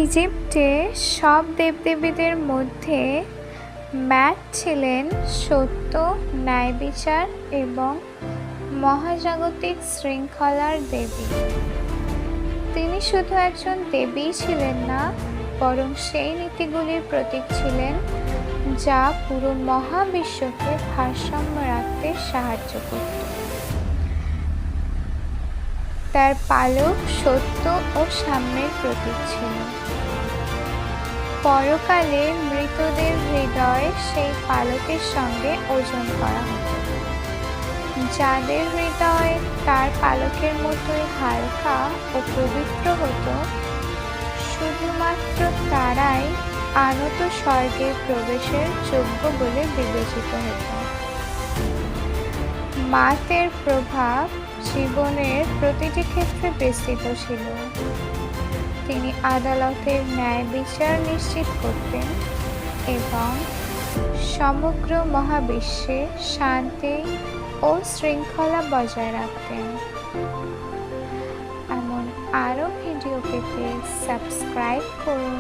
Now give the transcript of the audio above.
ইজিপ্টে সব দেবদেবীদের মধ্যে ম্যাট ছিলেন সত্য, ন্যায়বিচার এবং মহাজাগতিক শৃঙ্খলার দেবী। তিনি শুধু একজন দেবীই ছিলেন না, বরং সেই নীতিগুলির প্রতীক ছিলেন যা পুরো মহাবিশ্বকে ভারসাম্য রাখতে সাহায্য করত। তার পালক সত্য ও সাম্যের প্রতীক ছিল। পরকালে মৃতদের হৃদয় সেই পালকের সঙ্গে ওজন করা হতো। যাদের হৃদয় তার পালকের মতোই হালকা ও পবিত্র হতো, শুধুমাত্র তারাই আনত স্বর্গে প্রবেশের যোগ্য বলে বিবেচিত হতো। মাতের প্রভাব জীবনের প্রতিটি ক্ষেত্রে বিস্তৃত ছিল। তিনি আদালতের ন্যায় বিচার নিশ্চিত করতেন এবং সমগ্র মহাবিশ্বে শান্তি ও শৃঙ্খলা বজায় রাখতেন। এমন আরও ভিডিও পেতে সাবস্ক্রাইব করুন।